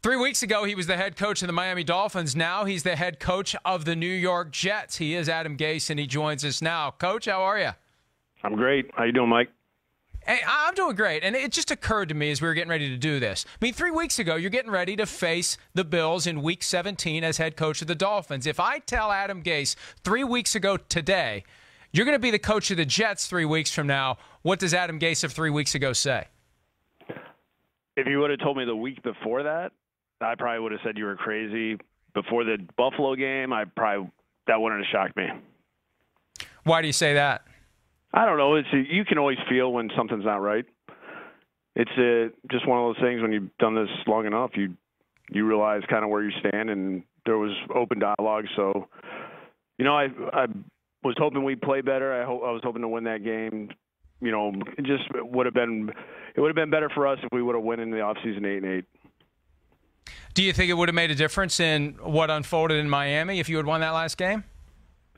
3 weeks ago, he was the head coach of the Miami Dolphins. Now he's the head coach of the New York Jets. He is Adam Gase, and he joins us now. Coach, how are you? I'm great. How you doing, Mike? Hey, I'm doing great, and it just occurred to me as we were getting ready to do this. I mean, 3 weeks ago, you're getting ready to face the Bills in Week 17 as head coach of the Dolphins. If I tell Adam Gase 3 weeks ago today, you're going to be the coach of the Jets 3 weeks from now, what does Adam Gase of 3 weeks ago say? If you would have told me the week before that, I probably would have said you were crazy. Before the Buffalo game, that wouldn't have shocked me. Why do you say that? I don't know. You can always feel when something's not right. It's just one of those things when you've done this long enough, you realize kind of where you stand, and there was open dialogue. So, I was hoping we'd play better. I was hoping to win that game. It just would have been better for us if we would have won in the offseason 8-8. Do you think it would have made a difference in what unfolded in Miami if you had won that last game?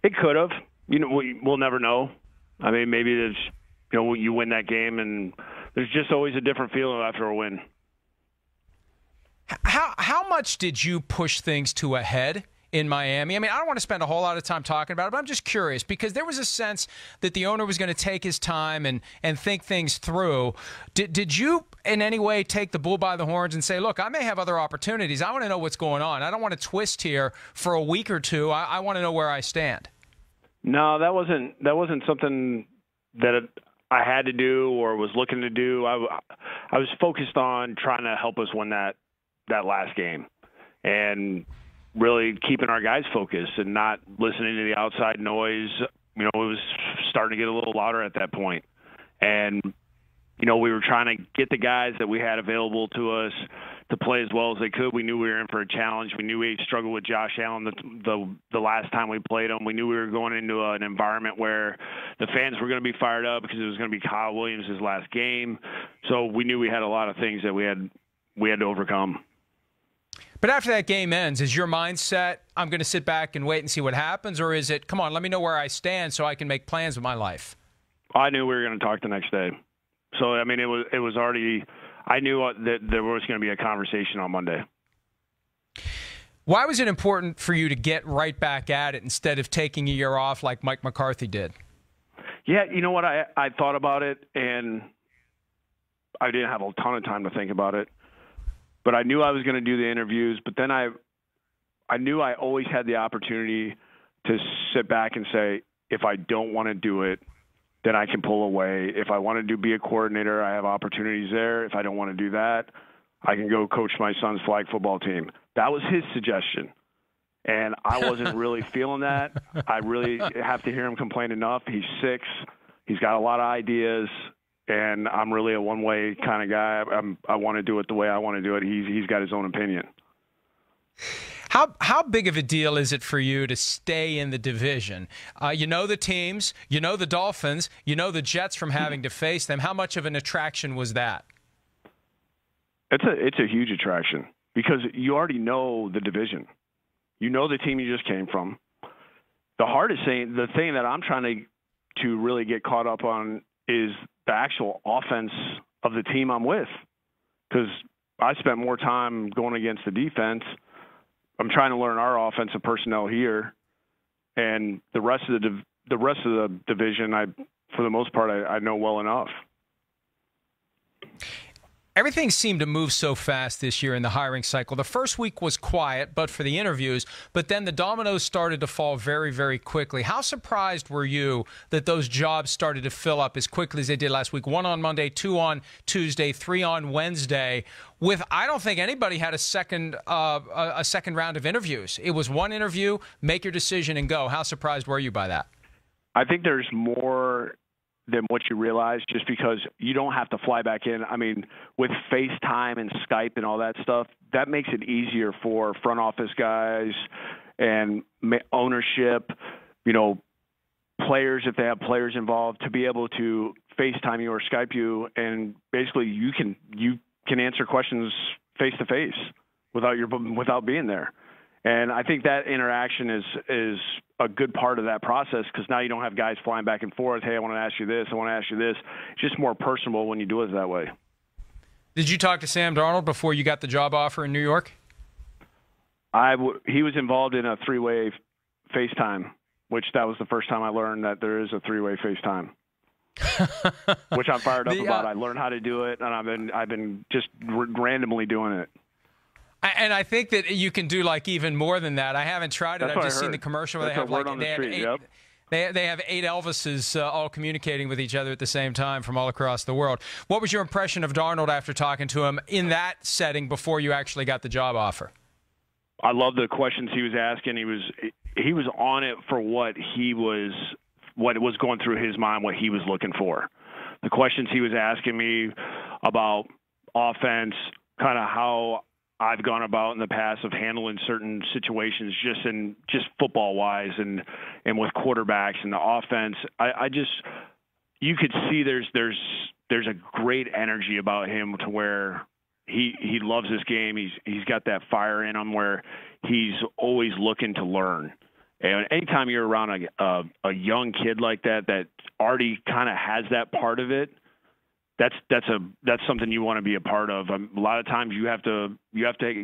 It could have. We'll never know. I mean, maybe it's, you win that game, and there's just always a different feeling after a win. How much did you push things to a head in Miami? I mean, I don't want to spend a whole lot of time talking about it, but I'm just curious because there was a sense that the owner was going to take his time and think things through. Did you in any way take the bull by the horns and say, look, I may have other opportunities. I want to know what's going on. I don't want to twist here for a week or two. I want to know where I stand. No, that wasn't something that I had to do or was looking to do. I was focused on trying to help us win that last game and really keeping our guys focused and not listening to the outside noise. It was starting to get a little louder at that point. And, we were trying to get the guys that we had available to us to play as well as they could. We knew we were in for a challenge. We knew we struggled with Josh Allen the last time we played him. We knew we were going into an environment where the fans were going to be fired up because it was going to be Kyle Williams' last game. So we knew we had a lot of things that we had to overcome. But after that game ends, is your mindset, I'm going to sit back and wait and see what happens, or is it, come on, let me know where I stand so I can make plans with my life? I knew we were going to talk the next day. So, I mean, it was already – I knew that there was going to be a conversation on Monday. Why was it important for you to get right back at it instead of taking a year off like Mike McCarthy did? Yeah, you know what? I thought about it, and I didn't have a ton of time to think about it. But I knew I was going to do the interviews. But then I knew I always had the opportunity to sit back and say, if I don't want to do it, then I can pull away. If I want to be a coordinator, I have opportunities there. If I don't want to do that, I can go coach my son's flag football team. That was his suggestion. And I wasn't really feeling that. I really have to hear him complain enough. He's 6. He's got a lot of ideas. And I'm really a one-way kind of guy. I want to do it the way I want to do it. He's got his own opinion. How big of a deal is it for you to stay in the division? You know the teams, you know the Dolphins, you know the Jets from having to face them. How much of an attraction was that? It's a huge attraction because you already know the division. You know the team you just came from. The hardest thing, the thing that I'm trying to really get caught up on is the actual offense of the team I'm with, because I spent more time going against the defense. I'm trying to learn our offensive personnel here, and the rest of the division, for the most part, I know well enough. Everything seemed to move so fast this year in the hiring cycle. The first week was quiet, but for the interviews, but then the dominoes started to fall very, very quickly. How surprised were you that those jobs started to fill up as quickly as they did last week? 1 on Monday, 2 on Tuesday, 3 on Wednesday. I don't think anybody had a second round of interviews. It was one interview, make your decision and go. How surprised were you by that? I think there's more than what you realize, just because you don't have to fly back in. I mean, with FaceTime and Skype and all that stuff, that makes it easier for front office guys and ownership, players, if they have players involved, to be able to FaceTime you or Skype you, and basically you can answer questions face to face without being there. And I think that interaction is a good part of that process, because now you don't have guys flying back and forth. Hey, I want to ask you this. I want to ask you this. It's just more personable when you do it that way. Did you talk to Sam Darnold before you got the job offer in New York? He was involved in a three-way FaceTime, which that was the first time I learned that there is a three-way FaceTime. Which I'm fired up about. I learned how to do it, and I've been just randomly doing it. And I think that you can do like even more than that. I haven't tried it. I've just seen the commercial where they have like they have 8 Elvises all communicating with each other at the same time from all across the world. What was your impression of Darnold after talking to him in that setting before you actually got the job offer? I love the questions he was asking. He was on it for what was going through his mind, what he was looking for. The questions he was asking me about offense, kind of how I've gone about in the past of handling certain situations just football wise and with quarterbacks and the offense. You could see there's a great energy about him to where he loves this game. He's got that fire in him where he's always looking to learn. And anytime you're around a young kid like that already kind of has that part of it, that's something you want to be a part of. A lot of times you have to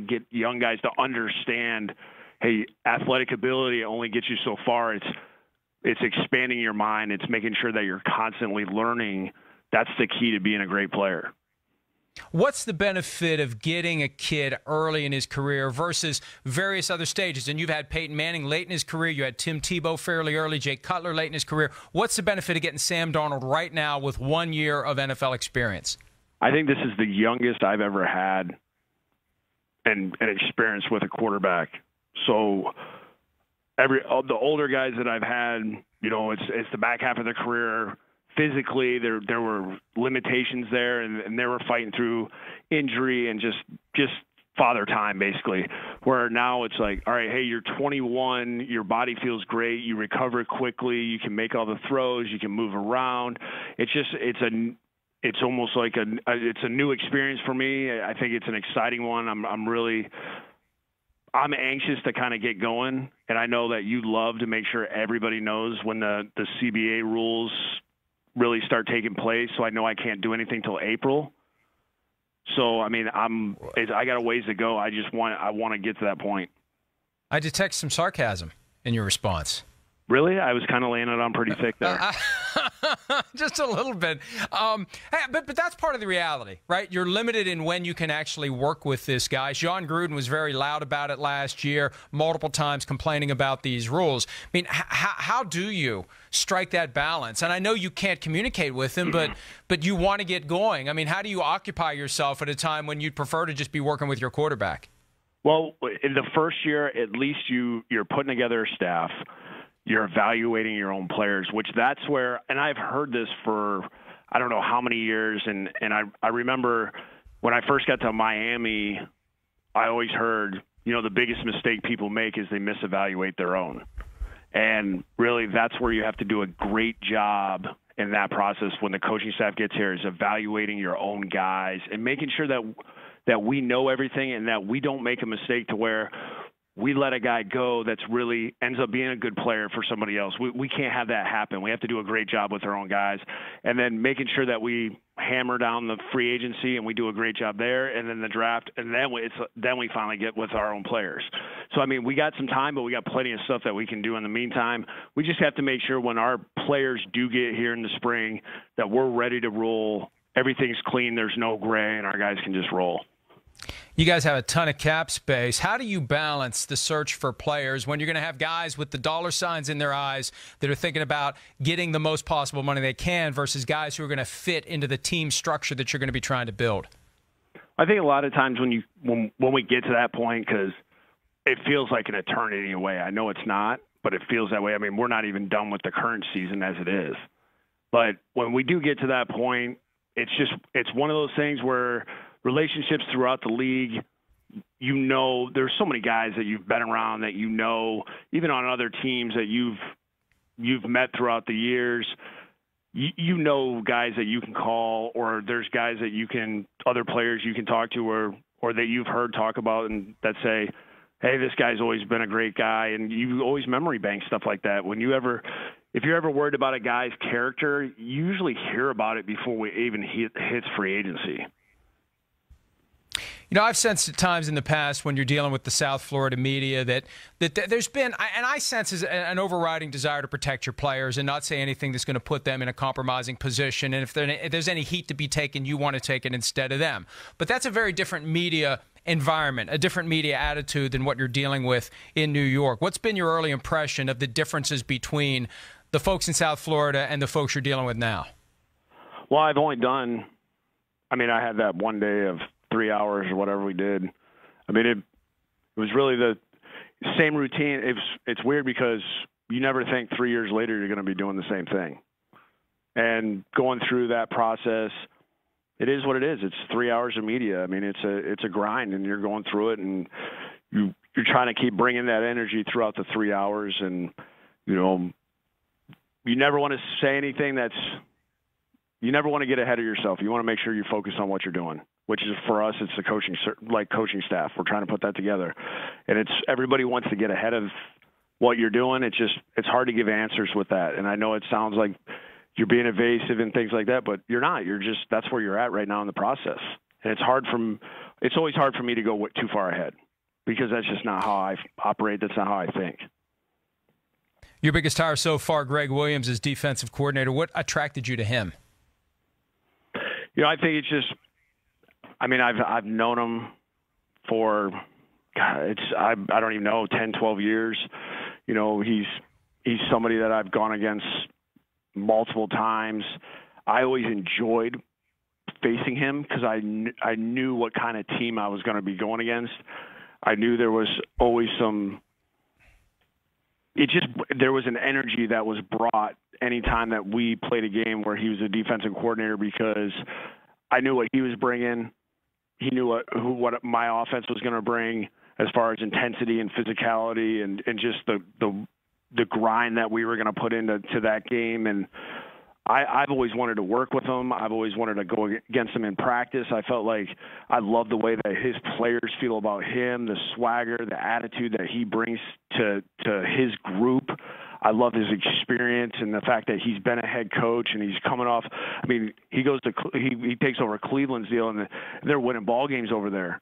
get young guys to understand, hey, athletic ability only gets you so far. It's expanding your mind. It's making sure that you're constantly learning. That's the key to being a great player. What's the benefit of getting a kid early in his career versus various other stages? And you've had Peyton Manning late in his career. You had Tim Tebow fairly early, Jay Cutler late in his career. What's the benefit of getting Sam Darnold right now with 1 year of NFL experience? I think this is the youngest I've ever had an experience with a quarterback. So the older guys that I've had, it's the back half of their career. Physically, there were limitations there, and they were fighting through injury and just father time, basically. Where now it's like, all right, hey, you're 21, your body feels great, you recover quickly, you can make all the throws, you can move around. It's almost like it's a new experience for me. I think it's an exciting one. I'm anxious to kind of get going, and I know that you love to make sure everybody knows when the CBA rules really start taking place, so I know I can't do anything till April. So I got a ways to go. I want to get to that point. I detect some sarcasm in your response. Really? I was kind of laying it on pretty thick there. Just a little bit. But that's part of the reality, right? You're limited in when you can actually work with this guy. John Gruden was very loud about it last year, multiple times complaining about these rules. I mean, how do you strike that balance? And I know you can't communicate with him, but you want to get going. I mean, how do you occupy yourself at a time when you'd prefer to just be working with your quarterback? Well, in the first year, at least you're putting together a staff. You're evaluating your own players, which that's where, and I've heard this for I don't know how many years, and I remember when I first got to Miami, I always heard, the biggest mistake people make is they misevaluate their own. And really that's where you have to do a great job in that process when the coaching staff gets here, is evaluating your own guys and making sure that we know everything and that we don't make a mistake to where we let a guy go that's really ends up being a good player for somebody else. We can't have that happen. We have to do a great job with our own guys, and then making sure that we hammer down the free agency and we do a great job there, and then the draft, and then we finally get with our own players. So, we got some time, but we got plenty of stuff that we can do in the meantime. We just have to make sure when our players do get here in the spring that we're ready to roll. Everything's clean. There's no gray, and our guys can just roll. You guys have a ton of cap space. How do you balance the search for players when you're going to have guys with the dollar signs in their eyes that are thinking about getting the most possible money they can versus guys who are going to fit into the team structure that you're going to be trying to build? I think a lot of times when we get to that point, because it feels like an eternity away. I know it's not, but it feels that way. We're not even done with the current season as it is. But when we do get to that point, it's one of those things where relationships throughout the league, there's so many guys that you've been around that even on other teams that you've met throughout the years, guys that you can call, or there's guys that other players you can talk to or that you've heard talk about and that say, hey, this guy's always been a great guy, and you always memory bank stuff like that. If you're ever worried about a guy's character, you usually hear about it before we even hits free agency. You know, I've sensed at times in the past when you're dealing with the South Florida media that there's been, and I sense an overriding desire to protect your players and not say anything that's going to put them in a compromising position. And if there's any heat to be taken, you want to take it instead of them. But that's a very different media environment, a different media attitude than what you're dealing with in New York. What's been your early impression of the differences between the folks in South Florida and the folks you're dealing with now? Well, I've only done, I had that one day of 3 hours or whatever we did. It was really the same routine. It's weird because you never think 3 years later you're going to be doing the same thing. And going through that process, it is what it is. It's 3 hours of media. It's a grind, and you're going through it, and you're trying to keep bringing that energy throughout the 3 hours. And you never want to say anything you never want to get ahead of yourself. You want to make sure you focus on what you're doing, which is, for us, it's the coaching staff. We're trying to put that together. And everybody wants to get ahead of what you're doing. It's hard to give answers with that. And I know it sounds like you're being evasive and things like that, but you're not. That's where you're at right now in the process. And it's always hard for me to go too far ahead because that's just not how I operate. That's not how I think. Your biggest hire so far, Gregg Williams, as defensive coordinator. What attracted you to him? I think it's just, I've known him for, I don't even know, 10, 12 years. He's somebody that I've gone against multiple times. I always enjoyed facing him because I knew what kind of team I was going to be going against. I knew there was always there was an energy that was brought anytime that we played a game where he was a defensive coordinator because I knew what he was bringing. He knew what my offense was going to bring as far as intensity and physicality and just the grind that we were going to put into that game. And I've always wanted to work with him. I've always wanted to go against him in practice. I felt like I love the way that his players feel about him, the swagger, the attitude that he brings to his group. I love his experience and the fact that he's been a head coach and he's coming off. He he takes over Cleveland's deal and they're winning ball games over there,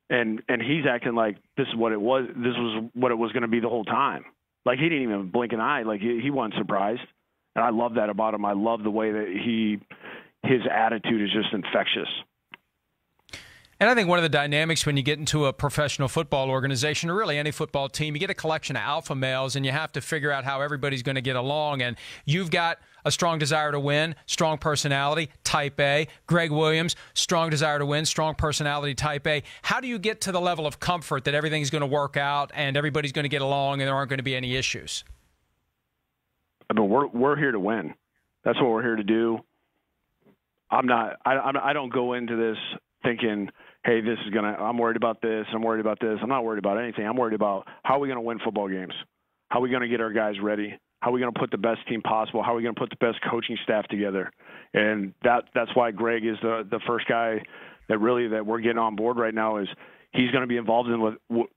and he's acting like this is what it was. This was what it was going to be the whole time. Like he didn't even blink an eye. Like he wasn't surprised. And I love that about him. I love the way that his attitude is just infectious. And I think one of the dynamics when you get into a professional football organization, or really any football team, you get a collection of alpha males, and you have to figure out how everybody's going to get along. And you've got a strong desire to win, strong personality, type A. Gregg Williams, strong desire to win, strong personality, type A. How do you get to the level of comfort that everything's going to work out and everybody's going to get along and there aren't going to be any issues? We're here to win. That's what we're here to do. I don't go into this thinking, hey, I'm worried about this. I'm worried about this. I'm not worried about anything. I'm worried about how are we going to win football games? How are we going to get our guys ready? How are we going to put the best team possible? How are we going to put the best coaching staff together? And that's why Gregg is the first guy that we're getting on board right now. Is he's going to be involved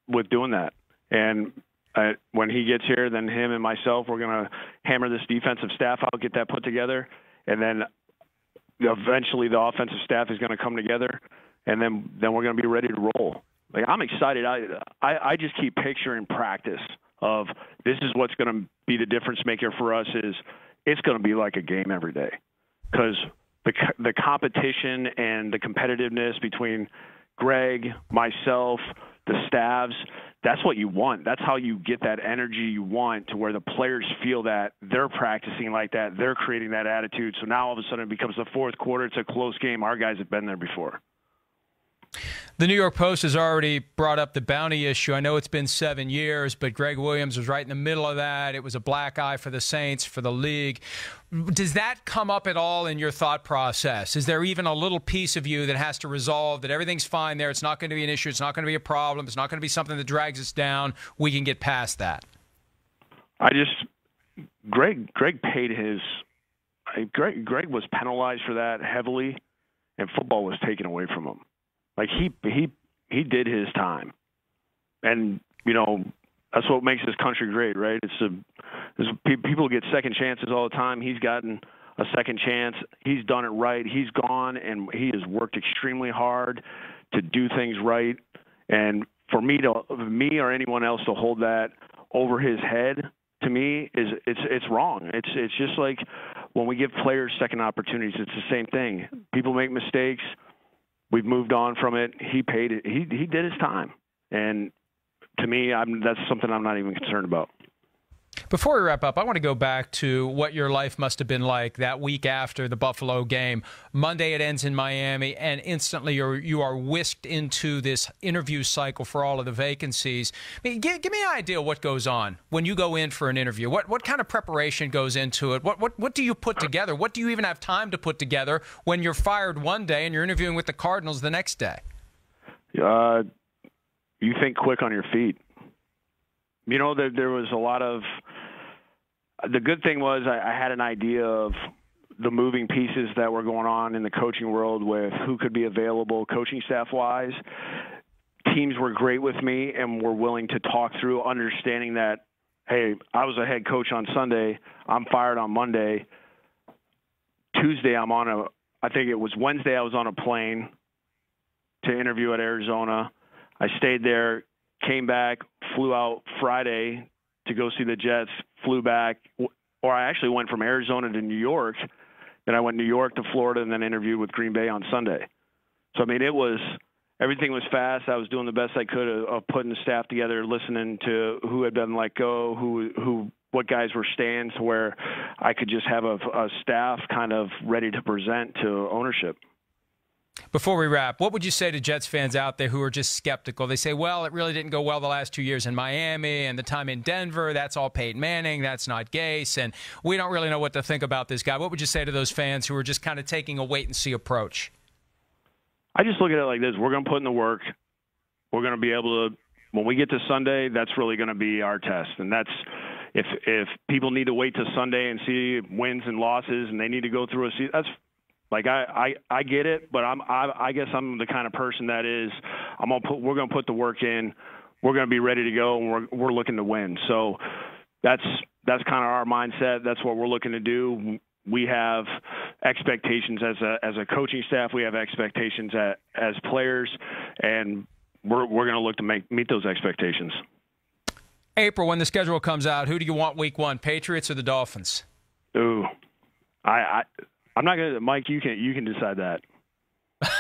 with doing that. And when he gets here, then him and myself, we're going to hammer this defensive staff out, get that put together, and then eventually the offensive staff is going to come together, and then we're going to be ready to roll. Like, I'm excited. I just keep picturing practice of this is what's going to be the difference maker for us. Is it's going to be like a game every day because the competition and the competitiveness between Gregg, myself, the staffs, that's what you want. That's how you get that energy you want to where the players feel that they're practicing like that. They're creating that attitude. So now all of a sudden it becomes the fourth quarter. It's a close game. Our guys have been there before. The New York Post has already brought up the bounty issue. I know it's been 7 years, but Gregg Williams was right in the middle of that. It was a black eye for the Saints, for the league. Does that come up at all in your thought process? Is there even a little piece of you that has to resolve that everything's fine there, it's not going to be an issue, it's not going to be a problem, it's not going to be something that drags us down, we can get past that? Gregg paid his – Gregg was penalized for that heavily, and football was taken away from him. Like he did his time, and that's what makes this country great, right? People get second chances all the time. He's gotten a second chance. He's done it right. He's gone, and he has worked extremely hard to do things right. And for me or anyone else to hold that over his head, to me, it's wrong. It's just like when we give players second opportunities, it's the same thing. People make mistakes. We've moved on from it. He paid it. He did his time. And to me, that's something I'm not even concerned about. Before we wrap up, I want to go back to what your life must have been like that week after the Buffalo game. Monday it ends in Miami, and instantly you are whisked into this interview cycle for all of the vacancies. I mean, give me an idea of what goes on when you go in for an interview. What kind of preparation goes into it? What do you put together? What do you even have time to put together when you're fired one day and you're interviewing with the Cardinals the next day? You think quick on your feet. You know, there was a lot of – the good thing was I had an idea of the moving pieces that were going on in the coaching world with who could be available coaching staff-wise. Teams were great with me and were willing to talk through understanding that, hey, I was a head coach on Sunday. I'm fired on Monday. Tuesday I think it was Wednesday I was on a plane to interview at Arizona. I stayed there, came back, flew out Friday to go see the Jets, flew back, or I actually went from Arizona to New York. Then I went New York to Florida and then interviewed with Green Bay on Sunday. So, I mean, everything was fast. I was doing the best I could of putting the staff together, listening to who had been let go, what guys were staying, to where I could just have a staff kind of ready to present to ownership. Before we wrap, what would you say to Jets fans out there who are just skeptical? They say, well, it really didn't go well the last 2 years in Miami and the time in Denver. That's all Peyton Manning. That's not Gase. And we don't really know what to think about this guy. What would you say to those fans who are just kind of taking a wait-and-see approach? I just look at it like this. We're going to put in the work. We're going to be able to, when we get to Sunday, that's really going to be our test. And that's, if people need to wait to Sunday and see wins and losses and they need to go through a season, that's like I get it, but I guess I'm the kind of person that is we're gonna put the work in, we're gonna be ready to go, and we're looking to win. So that's kind of our mindset. That's what we're looking to do. We have expectations as a coaching staff. We have expectations as players, and we're gonna look to meet those expectations. April, when the schedule comes out, who do you want Week 1, Patriots or the Dolphins? Ooh, I'm not gonna, Mike. You can decide that.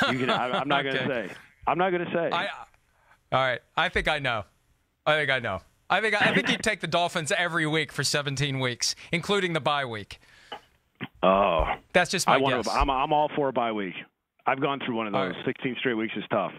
I'm not gonna say. I'm not gonna say. All right. I think I know. I think you'd take the Dolphins every week for 17 weeks, including the bye week. Oh, that's just my guess. I'm all for a bye week. I've gone through one of those. 16 straight weeks is tough.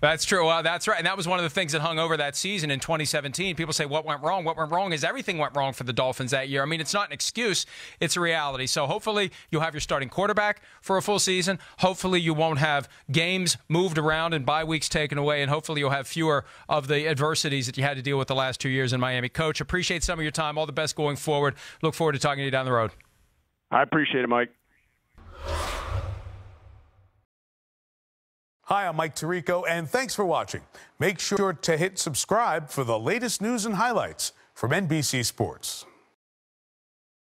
That's true. Well, that's right. And that was one of the things that hung over that season in 2017. People say, what went wrong? What went wrong is everything went wrong for the Dolphins that year. I mean, it's not an excuse. It's a reality. So hopefully you'll have your starting quarterback for a full season. Hopefully you won't have games moved around and bye weeks taken away. And hopefully you'll have fewer of the adversities that you had to deal with the last 2 years in Miami. Coach, appreciate some of your time. All the best going forward. Look forward to talking to you down the road. I appreciate it, Mike. Hi, I'm Mike Tirico, and thanks for watching. Make sure to hit subscribe for the latest news and highlights from NBC Sports.